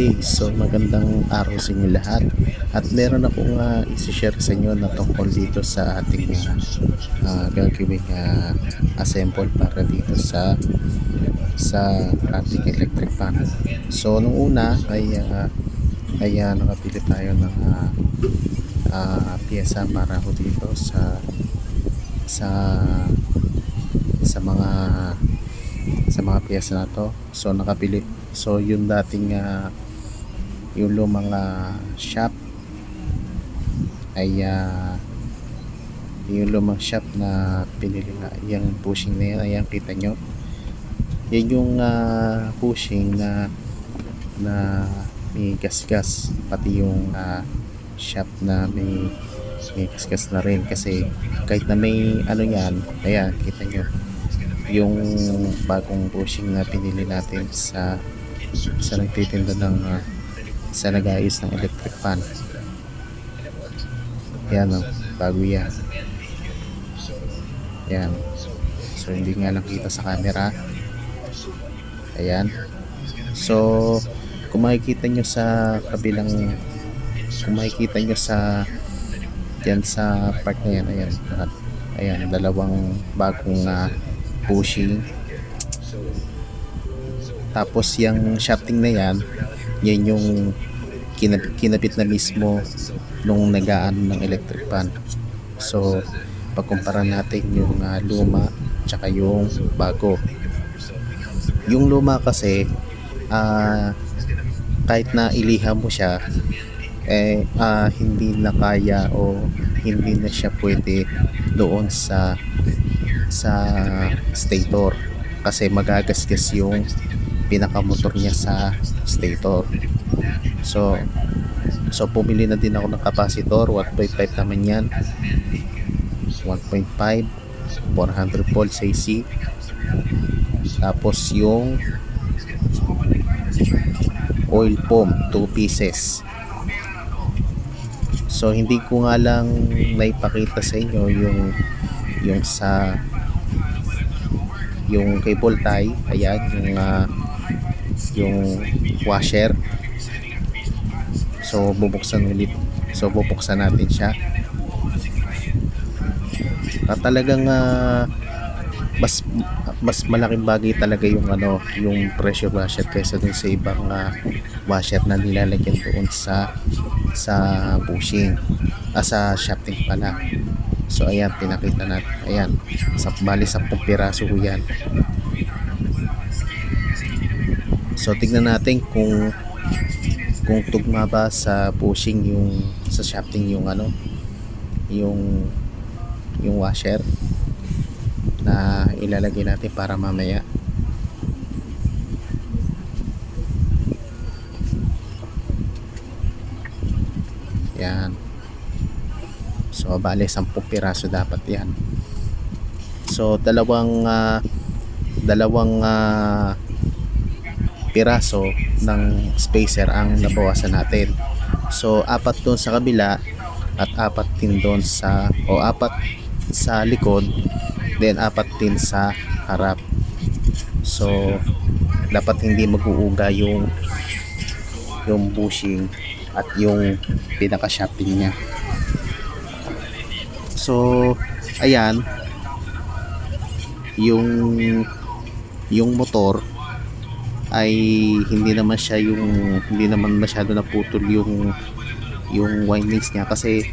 Okay, so magandang araw sa inyo lahat. At meron akong isi-share sa inyo na tungkol dito sa ating gagawing assemble para dito sa ating electric fan. So nung una ay nakapili tayo ng piyesa para ho dito sa mga piyesa na to. So nakapili, so yung dating yung lumang shop ay yung lumang shop na pinili na yung bushing na yan, ayan kita nyo, yan yung bushing na may gasgas, pati yung shop na may gasgas na rin, kasi kahit na may ano yan, ayan kita nyo yung bagong bushing na pinili natin sa nagtitinda ng sa nag-aayos ng electric fan. Yan bago yan. Yan. So hindi nga lang kita sa camera. Ayan. So kung makikita nyo sa kabilang, kung makikita nyo sa yan sa part na yan, ayan, dalawang bagong bushing. Tapos yung shafting na yan yung kinabit na mismo nung nagaan ng electric fan. So pagkumpara natin yung luma tsaka yung bago, yung luma kasi kahit na iliham mo siya hindi na kaya o hindi na siya pwede doon sa stator, kasi magagasgas yung pinakamotor niya sa stator. So pumili na din ako ng capacitor, 1.5 naman yan, 1.5 400 volts AC. Tapos yung oil pump 2 pieces. So hindi ko nga lang naipakita sa inyo yung cable tie. Ayan yung washer. So bubuksan natin siya. Talagang mas malaking bagay talaga yung pressure washer kaysa dun sa ibang washer na nilalagyan doon sa bushing, sa shafting pala. So ayan, pinakita natin. Ayan, bali 10 piraso yan. So tignan natin kung tugma ba sa bushing sa shafting yung washer na ilalagay natin para mamaya. Yan. So bali 10 piraso dapat yan. So dalawang piraso ng spacer ang nabawasan natin. So 4 doon sa kabila at 4 din doon apat sa likod, then 4 din sa harap. So dapat hindi mag-uuga yung bushing at yung pinaka shafting niya. So ayan, yung motor ay hindi naman masyado naputol yung windings niya, kasi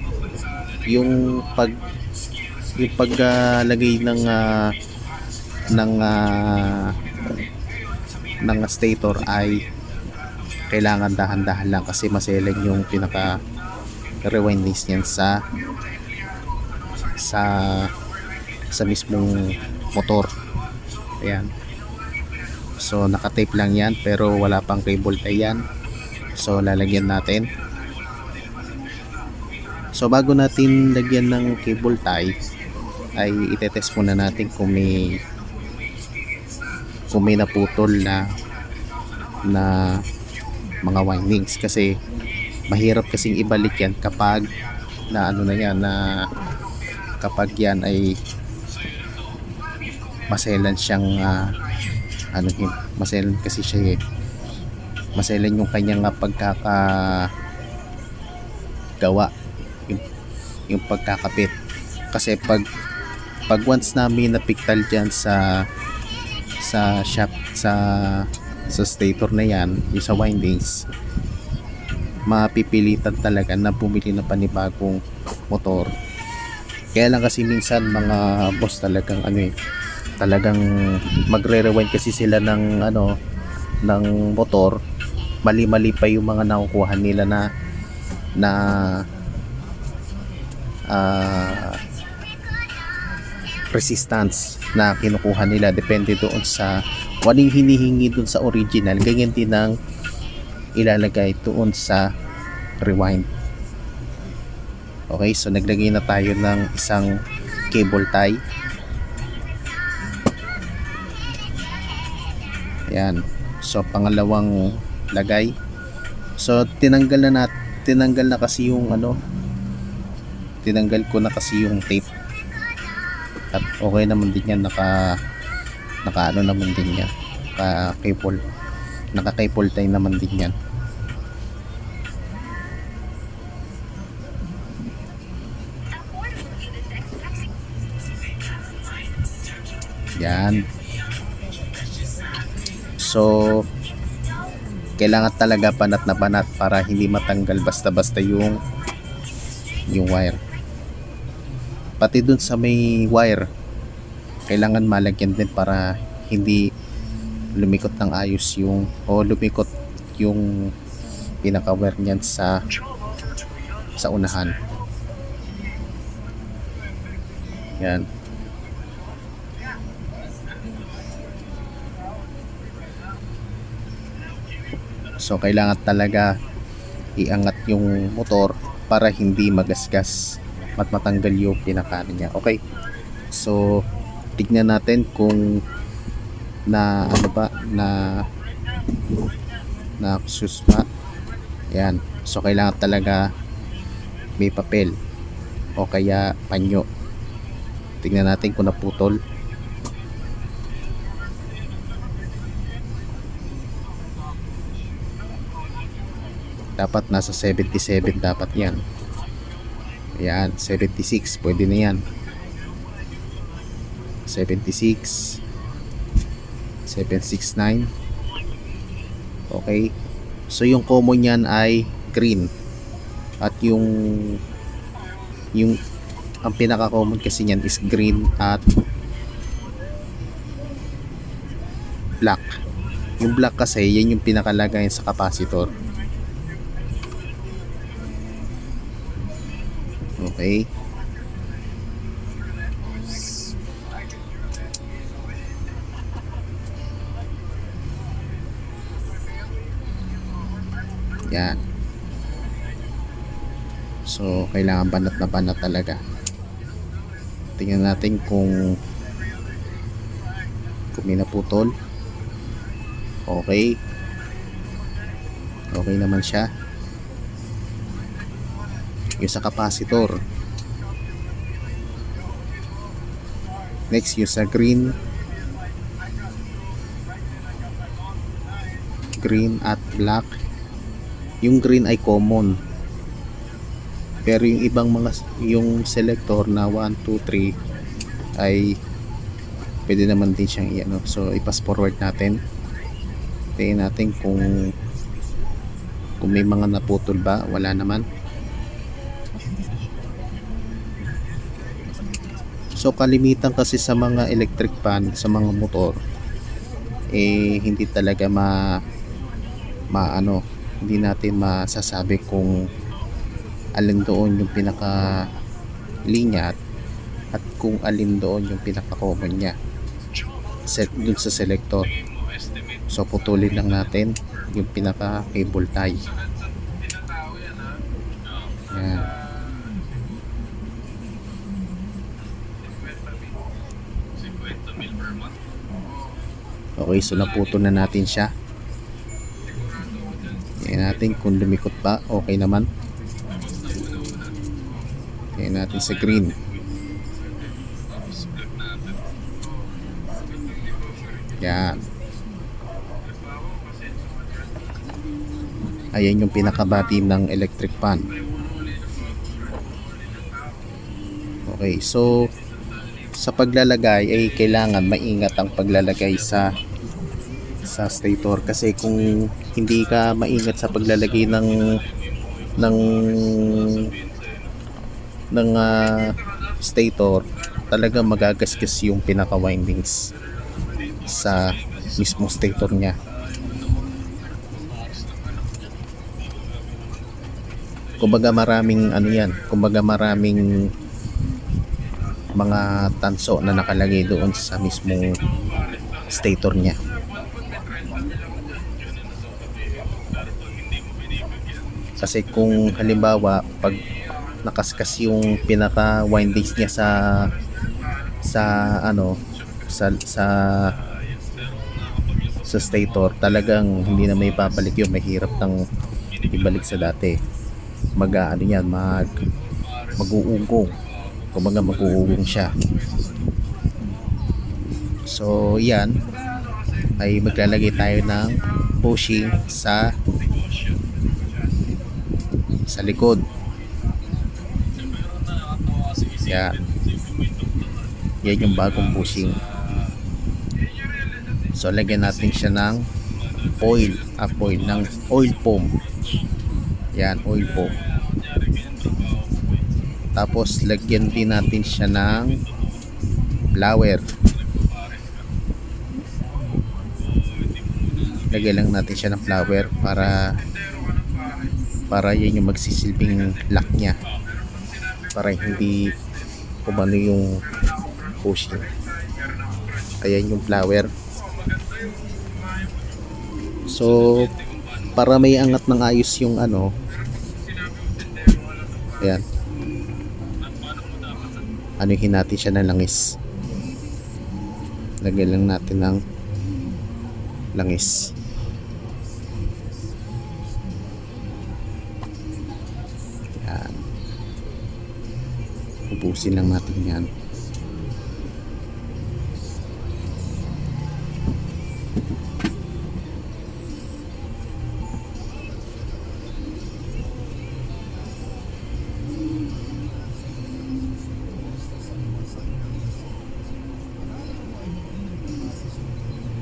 yung paglagay ng stator ay kailangan dahan-dahan lang, kasi maselang yung pinaka rewindings niyan sa mismong motor. Ayan. So naka-tape lang yan, pero wala pang cable tie yan. So lalagyan natin. So bago natin lagyan ng cable tie ay itetest muna natin kung may naputol na mga windings, kasi mahirap kasing ibalik yan kapag kapag yan ay maselan siyang maselan kasi siya maselan yung kanyang pagkakagawa, yung pagkakapit. Kasi pag once namin napiktal dyan sa shop, sa stator na yan, yung sa windings, mapipilitan talaga na bumili ng panibagong motor. Kaya lang kasi minsan mga boss talagang talagang magre-rewind kasi sila ng motor, mali-mali pa yung mga nakukuha nila na resistance na kinukuha nila. Depende doon sa waling hinihingi doon sa original, ganyan din ang ilalagay doon sa rewind. Okay, so naglagay na tayo ng isang cable tie. Ayan, so pangalawang lagay. So tinanggal na kasi yung tinanggal ko na kasi yung tape, at okay naman din yan, naka naman din yan, naka cable tie naman din yan. Yan, so kailangan talaga banat na banat para hindi matanggal basta-basta yung wire. Pati dun sa may wire, kailangan malagyan din para hindi lumikot ng ayos lumikot yung pinaka wire niyan sa unahan. Yan. So kailangan talaga iangat yung motor para hindi magasgas at matanggal yung pinakano niya. Okay, so tignan natin kung na susma. Yan, so kailangan talaga may papel o kaya panyo. Tignan natin kung naputol. Dapat nasa 77 dapat yan. Ayan, 76, pwede na yan. 76, 769. Okay, so yung common yan ay green, at yung ang pinaka common kasi niyan is green at black. Yung black kasi yan yung pinakalagayan sa capacitor. Okay, yan. So kailangan banat na banat talaga. Tingnan natin kung may naputol. Okay, okay naman siya. Yung sa capacitor. Next, yung sa green at black. Yung green ay common, pero yung ibang yung selector na 1, 2, 3 ay pwede naman din siyang so i-pass forward natin. Tingnan natin kung may mga naputol ba. Wala naman. So kalimitan kasi sa mga electric fan, sa mga motor, hindi talaga hindi natin masasabi kung alin doon yung pinaka linya at kung alin doon yung pinaka common niya dun sa selector. So putulin lang natin yung pinaka cable tie. Yan. Okay, so naputol na natin siya. Tingnan natin kung lumikot pa. Okay naman. Tingnan natin sa green. Yan. Ayan yung pinakabati ng electric fan. Okay, so sa paglalagay ay kailangan maingat ang paglalagay sa stator, kasi kung hindi ka maingat sa paglalagay ng stator, talaga magagasgas yung pinaka windings sa mismo stator niya. Kumbaga maraming ano yan, kumbaga maraming mga tanso na nakalagay doon sa mismong stator niya. Kasi kung halimbawa pag nakaskas yung pinaka windings niya sa ano sa stator, talagang hindi na may papalik yun, mahirap nang ibalik sa dati. Ano yan, mag-uugong, kumbaga mag-uugong siya. So yan, ay maglalagay tayo ng bushing sa likod. Yan yung bagong bushing. So lagyan natin siya ng oil ng oil foam. Yan, oil foam. Tapos lagyan din natin siya ng flour. Lagyan lang natin siya ng flour para yan yung magsisilbing lock niya, para hindi kumano yung bushing. Ayan yung flour. So para may angat ng ayos yung ano, ayan, anuhin natin siya ng langis. Lagyan lang natin ng langis. Ayan, ubusin lang natin yan.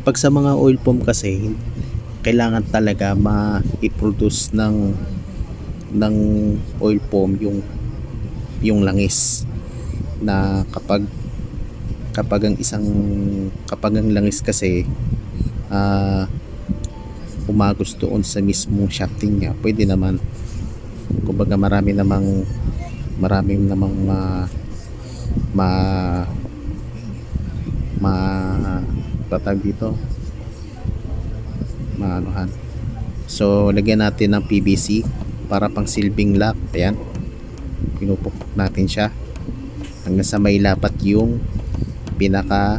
Pag sa mga oil pump kasi, kailangan talaga ma-produce ng oil pump yung langis, na kapag ang langis kasi umagos doon sa mismong shafting niya, pwede naman, kumbaga maraming namang tatag dito, maanuhan. So lagyan natin ng PVC para pang silbing lock. Ayan, pinupukpok natin siya hanggang sa may lapat yung pinaka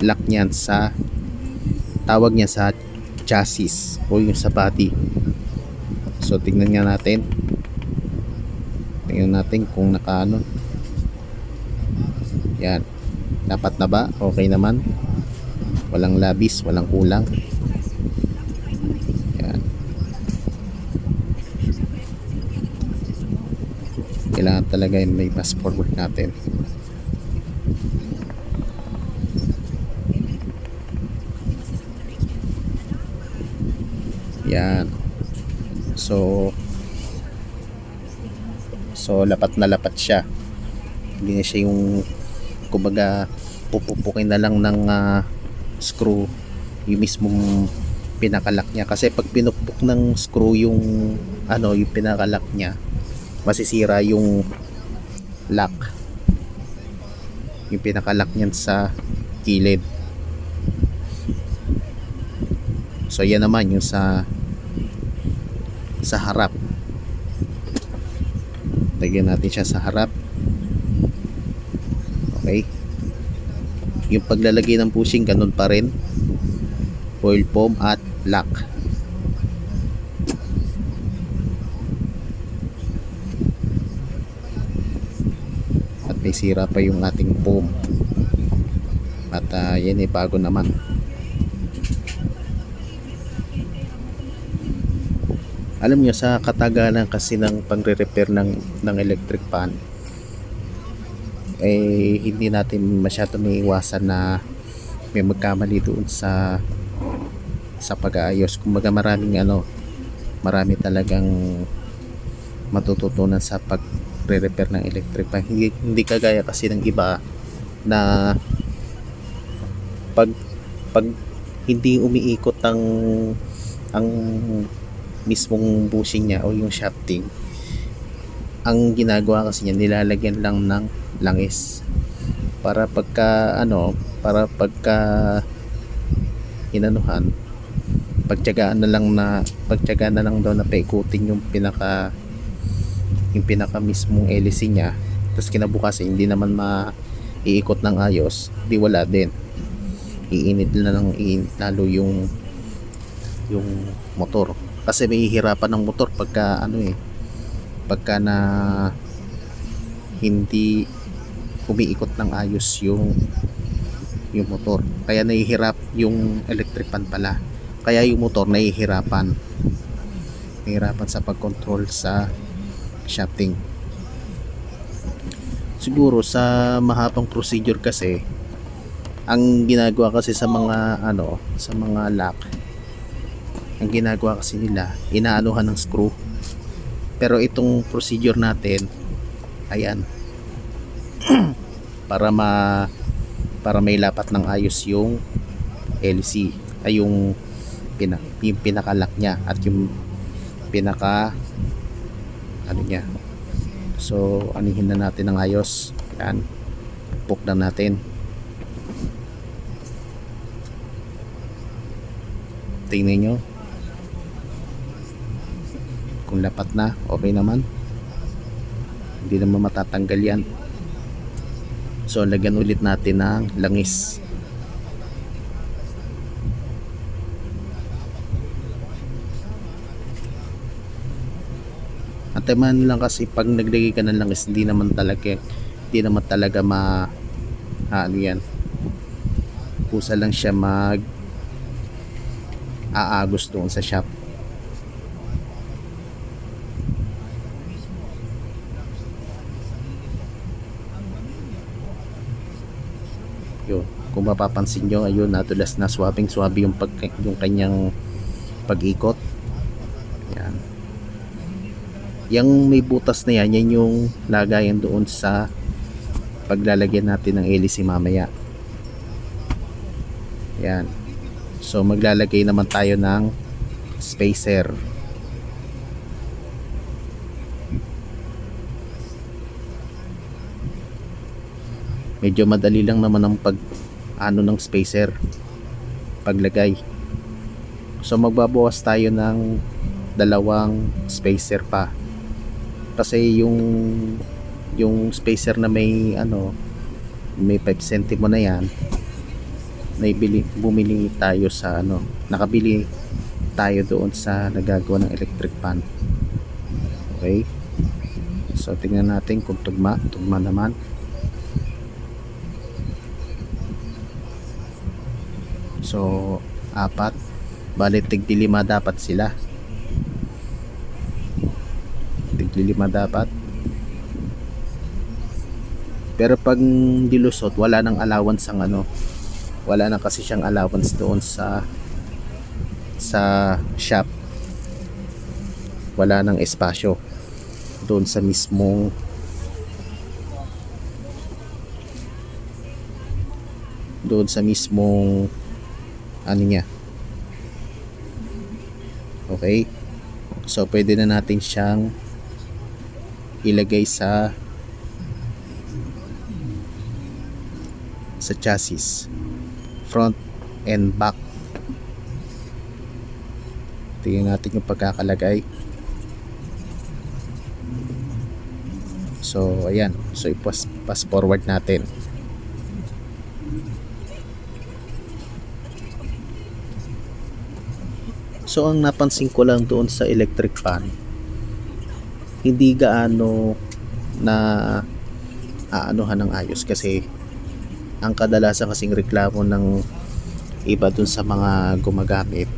lock niyan, sa tawag niya sa chassis o yung sa body. So tingnan natin kung nakaano. Yan, dapat na ba? Okay naman, walang labis, walang kulang. Yan, kailangan talaga yung may fast forward natin. Yan, so lapat na lapat siya, hindi na siya yung kumbaga pupupukin na lang ng screw yung mismong pinakalak niya. Kasi pag pinupuk ng screw yung pinakalak niya, masisira yung lock, yung pinakalak niyan sa gilid. So yan naman yung sa harap. Lagyan natin siya sa harap. Okay, yung paglalagay ng bushing ganun pa rin, oil foam at lock. At may sira pa yung ating foam, at yan bago naman. Alam nyo, sa katagalan kasi ng pagre-repair ng electric fan, eh hindi natin masyado may iwasan na may magkamali doon sa pag-aayos. Kumbaga marami talagang matututunan sa pagre-repair ng electric fan. Hindi kagaya kasi ng iba na pag pag hindi umiikot ang mismong bushing niya o yung shafting, ang ginagawa kasi niya, nilalagyan lang ng langis para pagka inanuhan, pagtiyagaan na lang daw na paikutin yung pinaka mismong hélice niya, tapos kinabukasan hindi naman maiikot ng ayos, di wala din, iinit lalo yung motor, kasi may hihirapan ng motor pagka na hindi umiikot ng ayos yung motor, kaya nahihirap yung electric fan pala, kaya yung motor nahihirapan sa pag-control sa shafting. Siguro sa mahabang procedure kasi, ang ginagawa kasi sa mga lock, ang ginagawa kasi nila, inaanuhan ng screw. Pero itong procedure natin, ayan, para may lapat ng ayos yung LC, ay yung pinaka-lock niya at yung pinaka niya. So anihin na natin ng ayos. Yan, puk na natin. Tingnan nyo kung lapat na, okay naman, hindi naman matatanggal yan. So lagyan ulit natin ng langis. Antaman lang kasi pag naglagay ka ng langis, hindi naman talaga yan, pusa lang siya aagos doon sa shop. Yun, kung mapapansin nyo, ayun, nadulas na, swabing yung kanyang pag-ikot. Yan, yung may butas na yan yung lagayan doon sa paglalagyan natin ng hélice mamaya. Yan, so maglalagay naman tayo ng spacer. Medyo madali lang naman ang ng spacer, paglagay. So magbabawas tayo ng 2 spacer pa, kasi yung spacer na may 5 cm na yan, bumili tayo sa nakabili tayo doon sa nagagawa ng electric fan. Okay, so tingnan natin kung tugma naman. So 4, bali tig-5 dapat sila, tig-5 dapat. Pero pag dilusot, wala nang allowance wala na kasi siyang allowance doon sa shop, wala nang espasyo doon sa mismong niya. Okay, so pwede na natin siyang ilagay sa chassis, front and back. Tingnan natin yung pagkakalagay. So ayan, so pass forward natin. So ang napansin ko lang doon sa electric fan, hindi gaano na aanuhan ng ayos, kasi ang kadalasan kasing reklamo ng iba dun sa mga gumagamit,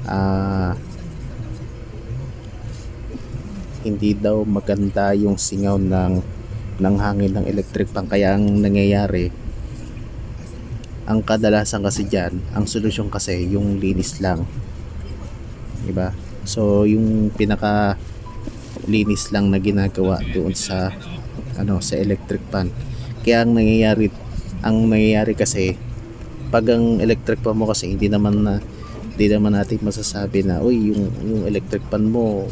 ah, hindi daw maganda yung singaw ng hangin ng electric fan. Kaya ang nangyayari, ang kadalasan kasi dyan, ang solusyon kasi yung linis lang, diba? So yung pinaka linis lang na ginagawa doon sa sa electric fan. Kaya ang nangyayari kasi, pag ang electric fan mo kasi hindi naman natin masasabi na uy, yung electric fan mo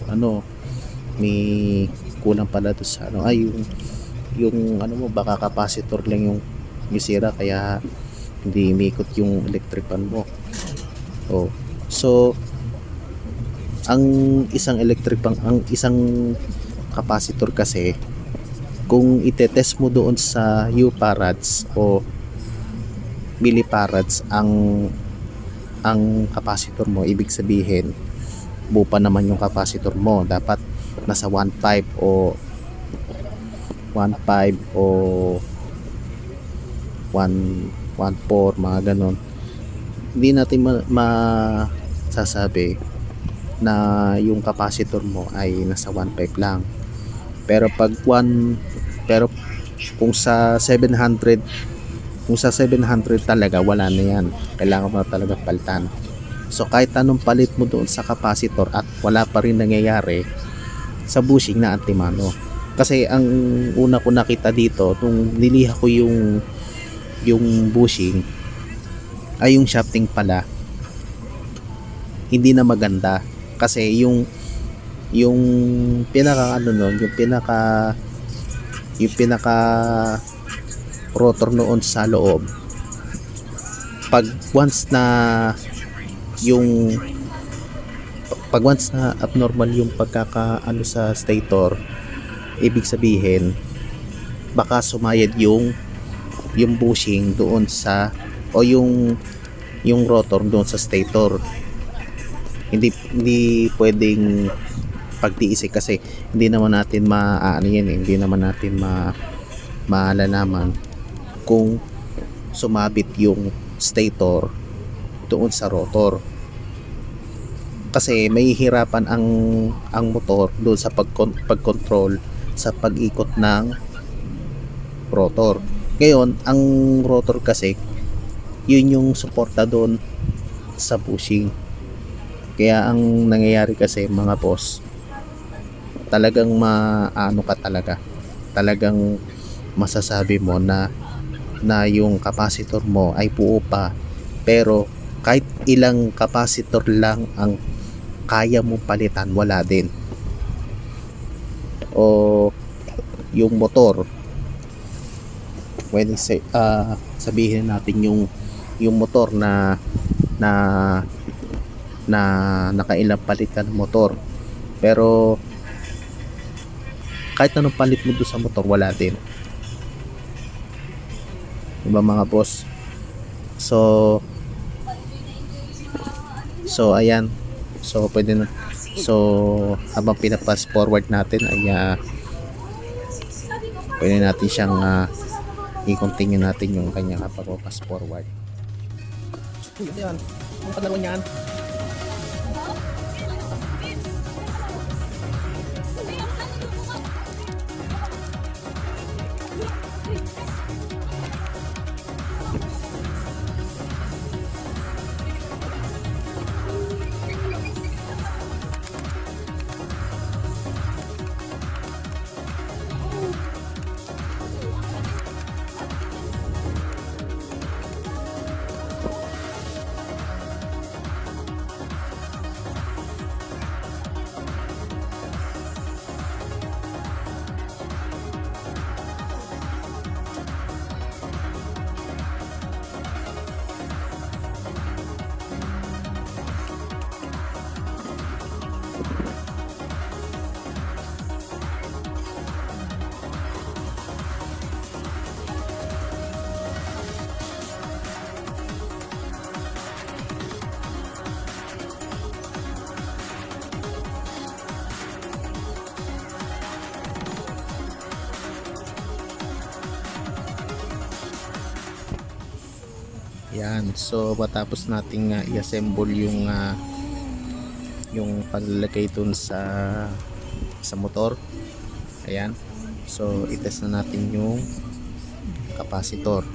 may kulang pala to sa yung mo, baka capacitor lang yung sira, kaya hindi umikot yung electric fan mo. So ang isang capacitor kasi, kung itetest mo doon sa U-farads o millifarads ang capacitor mo, ibig sabihin buo pa naman yung capacitor mo. Dapat nasa 1.5 o 1.4, mga ganon. Hindi natin masasabi na yung capacitor mo ay nasa 1.5 lang. Pero pero kung sa 700 talaga, wala na yan. Kailangan mo na talaga palitan. So kahit anong palit mo doon sa capacitor at wala pa rin nangyayari, sa bushing na antimano. Kasi ang una ko nakita dito nung niliha ko yung bushing, ay yung shafting pala hindi na maganda. Kasi yung pinaka yung pinaka rotor noon sa loob, pag once na abnormal yung sa stator, ibig sabihin baka sumayad yung bushing doon sa yung rotor doon sa stator. Hindi pwedeng pagtiisin kasi hindi naman natin hindi naman natin malalaman kung sumabit yung stator doon sa rotor. Kasi may hirapan ang motor doon sa pagkontrol sa pag-ikot ng rotor. Ngayon, ang rotor kasi yun yung suporta doon sa bushing. Kaya ang nangyayari kasi, mga boss, talagang talagang masasabi mo na yung capacitor mo ay buo pa, pero kahit ilang capacitor lang ang kaya mo palitan, wala din. O yung motor, when sabihin natin yung motor na nakailang palit ka ng motor, pero kahit anong palit mo doon sa motor, wala din, diba mga boss? So ayan, so pwede na. So habang pinapass forward natin ay pwede natin siyang i-continue natin yung kanyang pag-pass forward. Yan, ang paglaruan niyan. Yan, so matapos nating i-assemble yung paglalagay dun sa motor. Ayan, so itest na natin yung capacitor.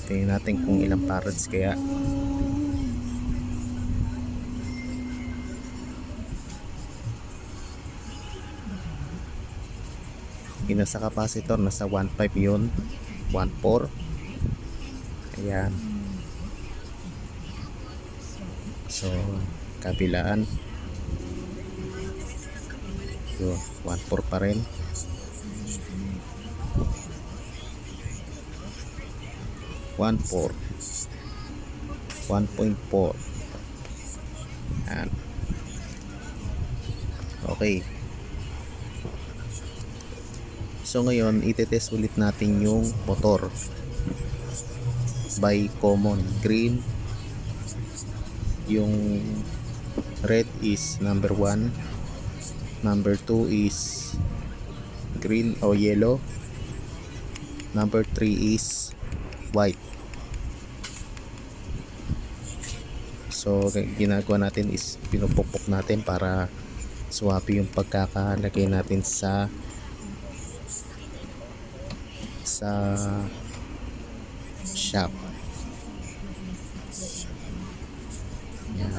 Tingnan natin kung ilang farads kaya. Yung nasa capacitor, nasa 1.5 yun, 1.4. Ayan, so kabilaan yun, 1.4 pa rin. 1.4, 1.4. Ayan, okay. So ngayon itetest ulit natin yung motor by common. Green, yung red is number 1, number 2 is green or yellow, number 3 is white. So ginagawa natin is pinupukpok natin para swabe yung pagkakalagay natin sa shop. Yan.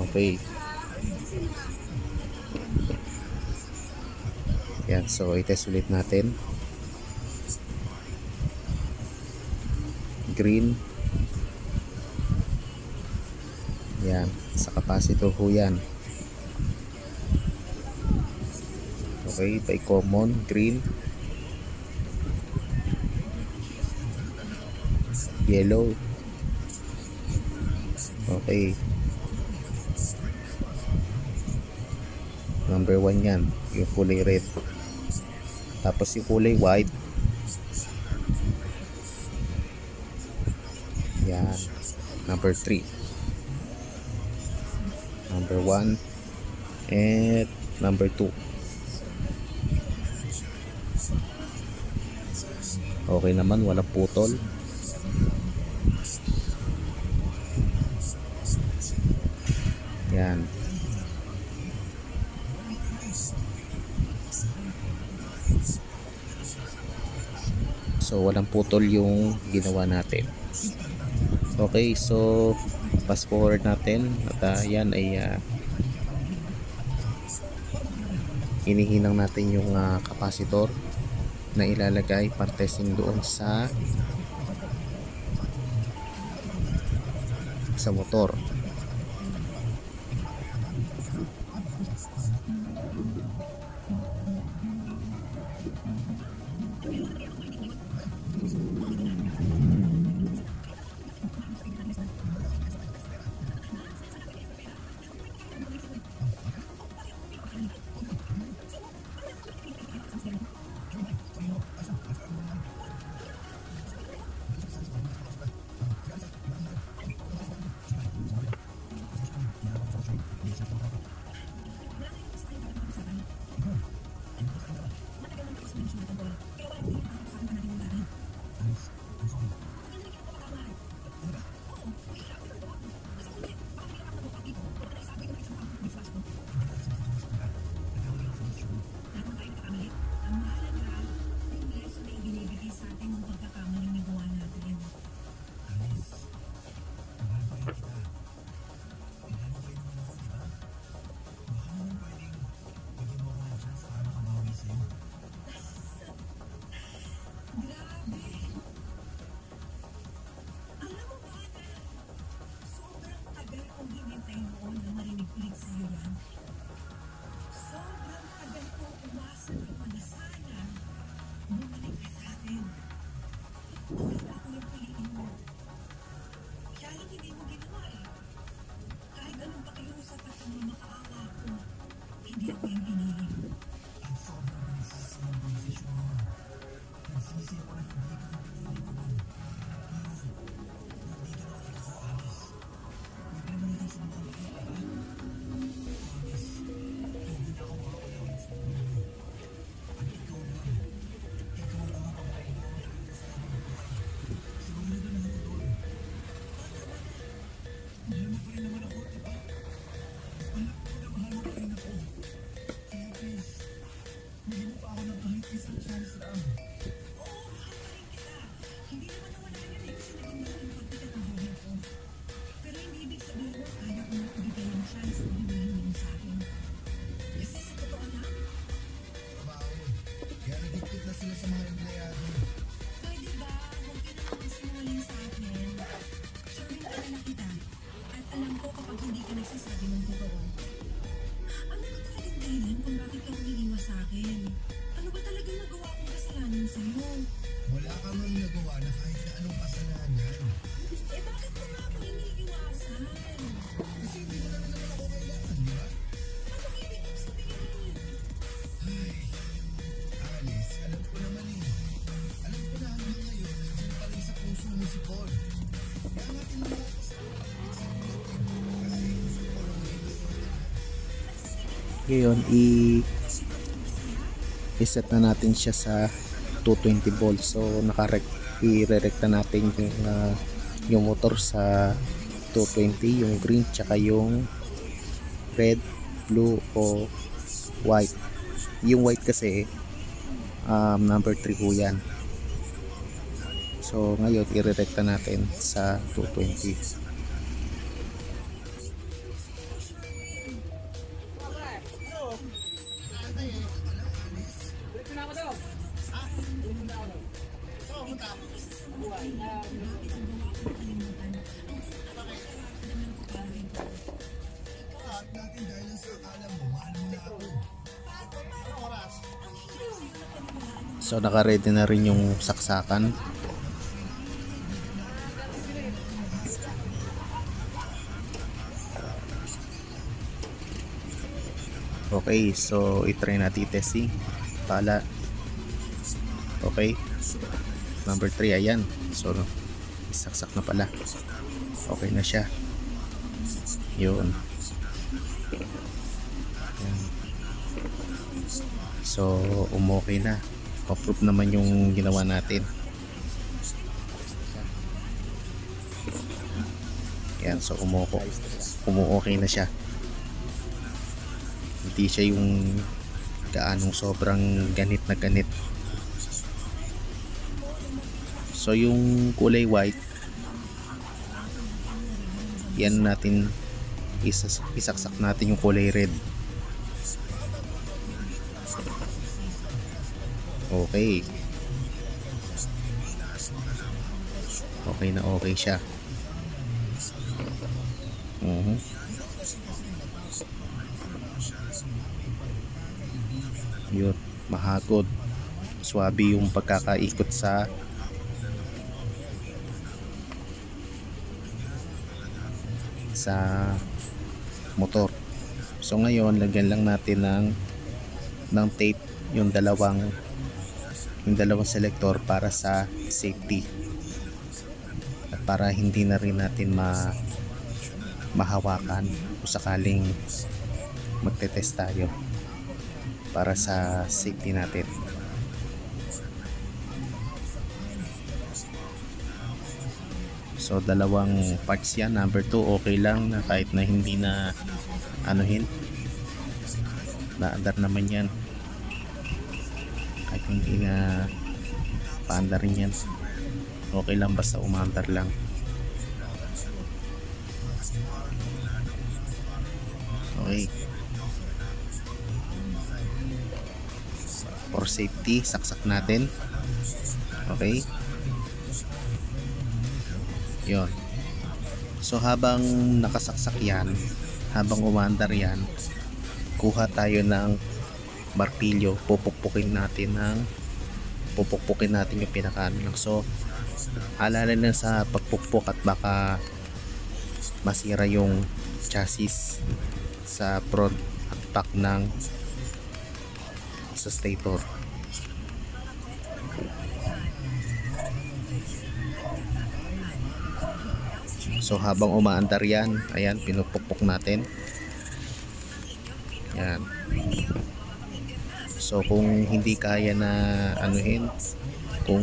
Okay. Yan, so itest ulit natin. Green. Yan, sa capacitor ho yan. Okay, by common, green, yellow. Okay, number 1 yan, yung kulay red. Tapos yung kulay white, yan, number 3, number 1 and number 2. Okay naman, walang putol. Yan. So walang putol yung ginawa natin. Okay, so fast forward natin at yan ay hinihinang natin yung capacitor na ilalagay para testing doon sa motor. alam ko kapag hindi ka nagsasabi ng totoo. Ano ba talagang dahilan kung bakit ka umiiwas sa akin? Ano ba talagang nagawa kong kasalanan sa'yo? Wala ka mang nagawa na kahit na anong kasalanan. Eh bakit mo nga ako iniiwasan? Kasi hindi mo na rin naman ako kailangan, di ba? Ano ibig mong sabihin? Ay, Alice, alam ko naman eh. Alam ko na hanggang ngayon, nandiyan pa rin sa puso mo si Paul. Kaya nga tinanong ako sa natin. Kasi gusto ko lang may masaya. Ngayon, i-set na natin siya sa 220 volts. So, i-rerekta natin yung motor sa 220, yung green, tsaka yung red, blue, o white. Yung white kasi, number 3 po yan. So, ngayon, i-rerekta natin sa 220. Lahat natin dahil lang sa akala mo, mahal mo na ako. So, naka-ready na rin yung saksakan. Okay, so i-try natin testing. Pala. Okay. Number 3, ayan. So, isaksak na pala. Okay na siya. Yun. Ayan. So, umokay na. Approve naman yung ginawa natin. Ayan, so umuokay na siya. Hindi siya yung gaanong sobrang ganit na ganit. So yung kulay white, yan natin isaksak natin yung kulay red. Okay. Okay na okay siya. Yun, mahagod. Swabe yung pagkakaikot sa motor. So ngayon, lagyan lang natin ng tape yung dalawang selector para sa safety. At para hindi na rin natin mahawakan kung sakaling magte-test tayo, para sa safety natin. So dalawang parts yan. Number 2 okay lang na kahit na hindi na anuhin, naandar naman yan, kahit hindi na paandar rin yan, okay lang basta umaandar lang. Okay, for safety, saksak natin. Okay, yun. So habang nakasaksak yan, habang umaandar yan, kuha tayo ng martilyo, pupukpukin natin yung pinakaano lang. So alala na sa pagpukpok at baka masira yung chassis sa front at back ng sa stator. So habang umaandar yan, ayan, pinupukpok natin. Yan. So kung hindi kaya na anuhin, kung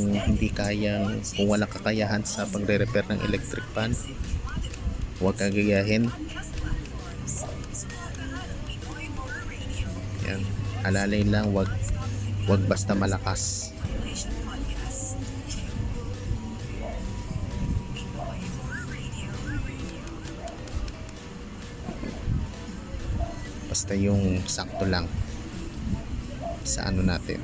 walang kakayahan sa pagre-repair ng electric fan, huwag kagayahin. Yan. Alalay lang, wag basta malakas. Basta yung sakto lang sa ano natin.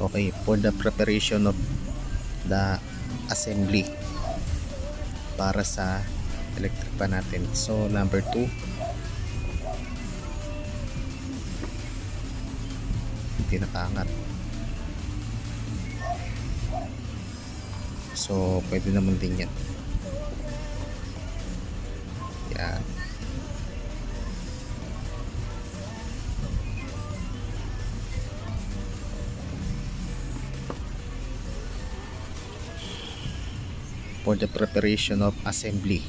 Okay, for the preparation of the assembly para sa electric pa natin. So number 2, hindi nakaangat. So pwede naman din yan. Yan. For the preparation of assembly.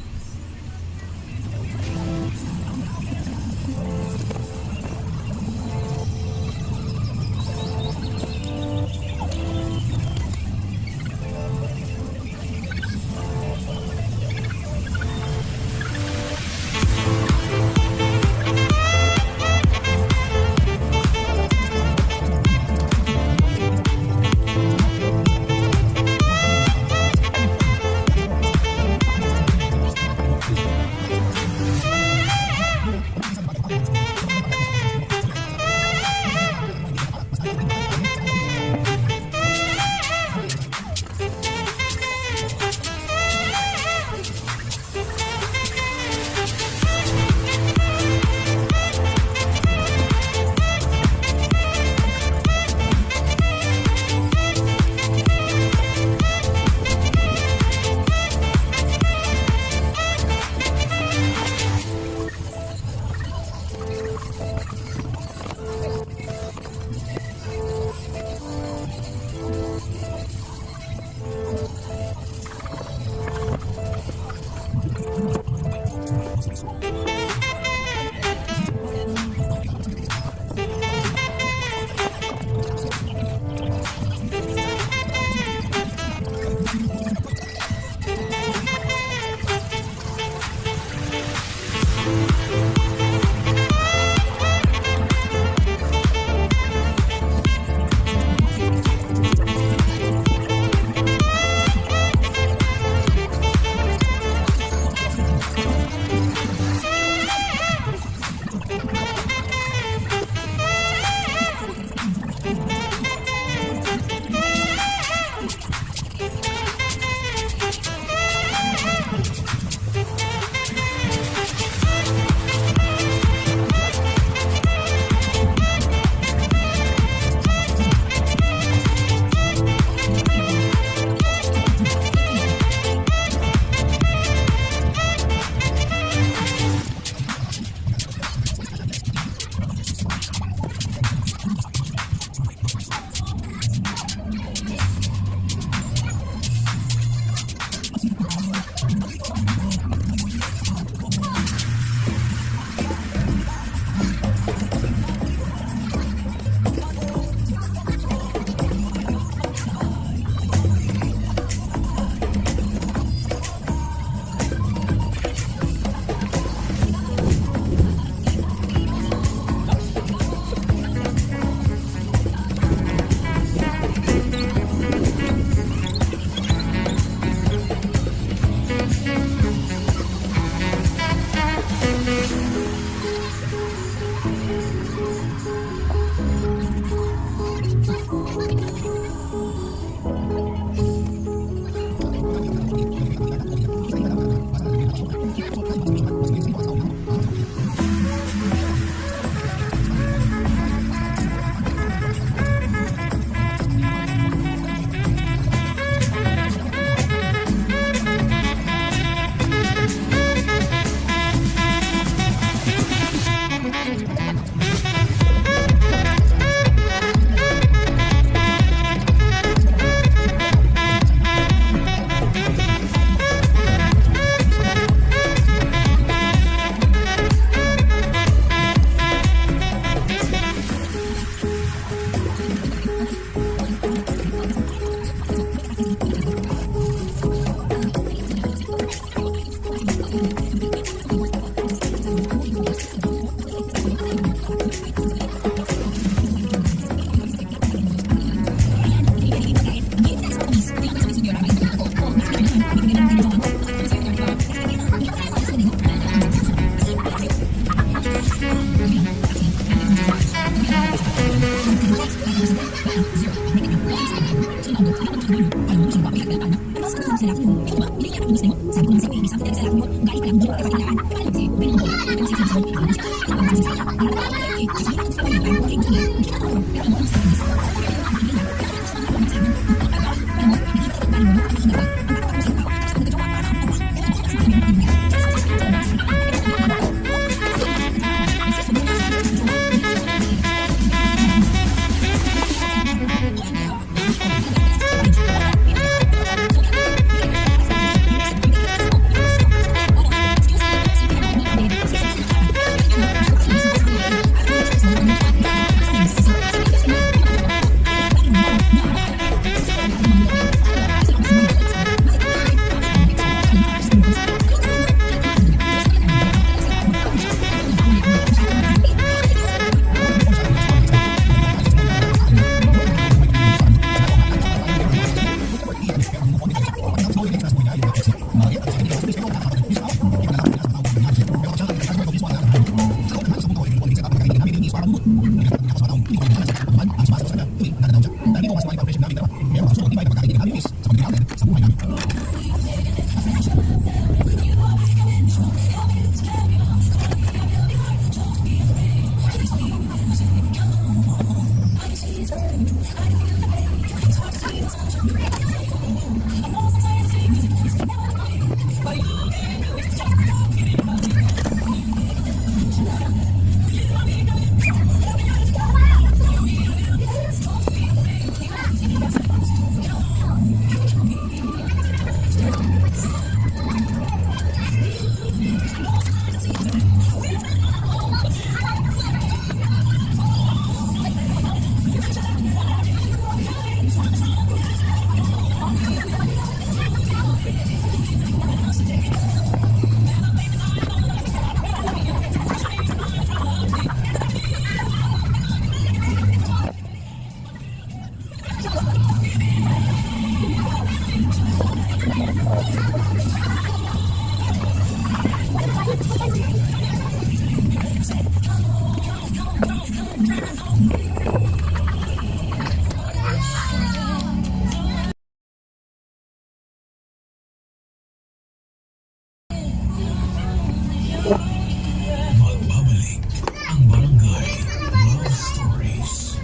Magbabalik ang Barangay Love Stories.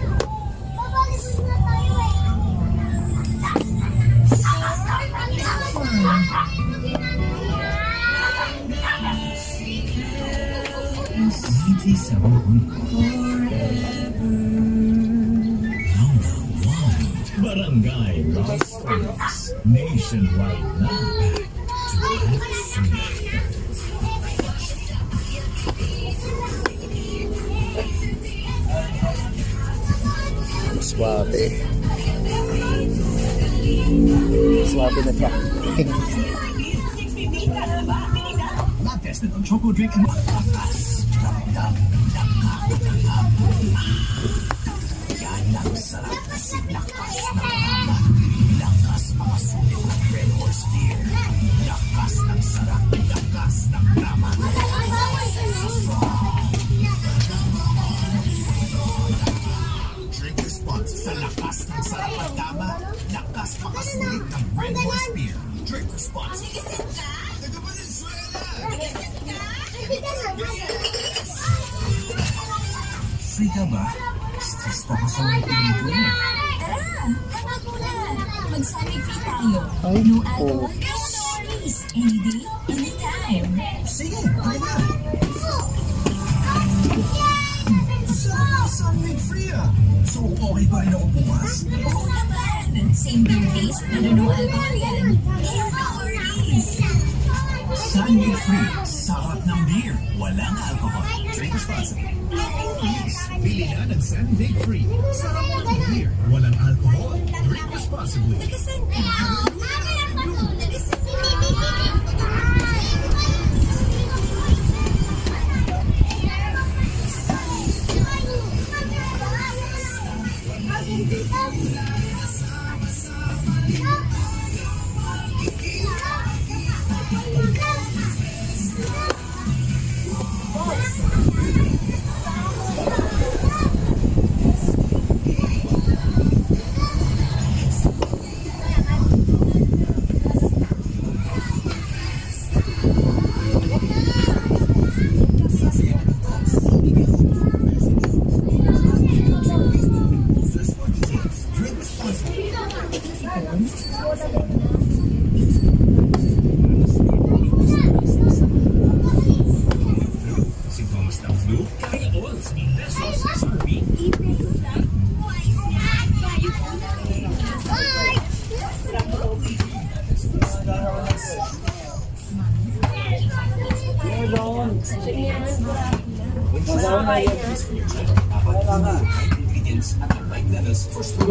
Number 1 Barangay Love Stories. Nationwide now back to action. Swabe. Swabe na siya. Tested on Choco Drink and Lakas. Yan ang sarap kasi lakas ng tama. Lakas mga sulit ng Red Horse Beer. Lakas ng sarap, lakas ng tama. Drink response sa lakas ng sarap at tama. Lakas mga sulit ng Red Horse Beer. Drink response. Taga Valenzuela! Free ka ba? Stress pa ka sa mga pinito mo. Tara! Tama na! Mag-Sunny Free tayo. Ay, No oh. alcohol, no worries. Any day, anytime. Sige, try na! Sunmade free ah! So, okay pa rin ako bukas? Oo naman! Same beer taste, pero no alcohol yan. Kaya no worries. Sunmade free, sarap ng beer, walang alcohol. Drink responsibly. Please, pili na ng Sunmade free. Sarap ng beer, walang alcohol. Drink responsibly. Nagasan ka?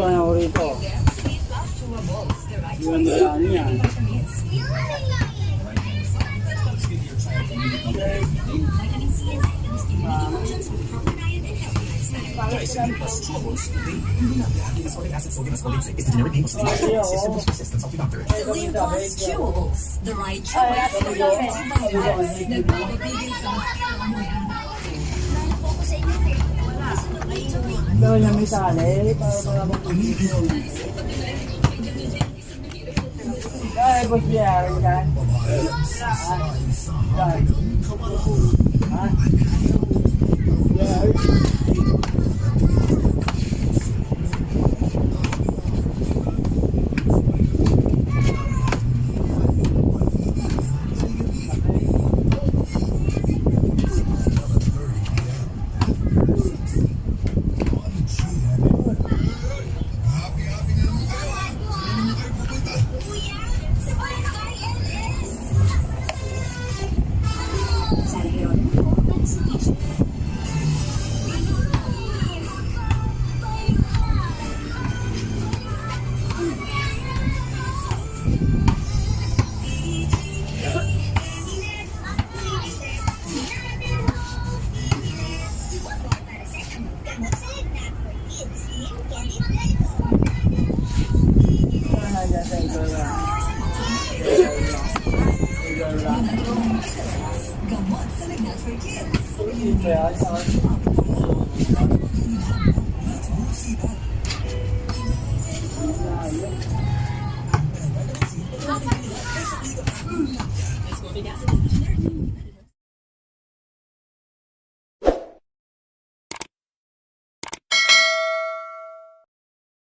Iwan ako rito. Iwan na lang yan. Celine Plus Chewables. The right choice for your antibiotics. Nagpapabigay sa mascara mo yan. Pero niya may tali, para wala bang pag-ibig. Kaya boss biya, kan? Ha? Happy-happy na naman kayo ha. Saan naman kayo pupunta? Gamot sa lagnat for kids. Kaya,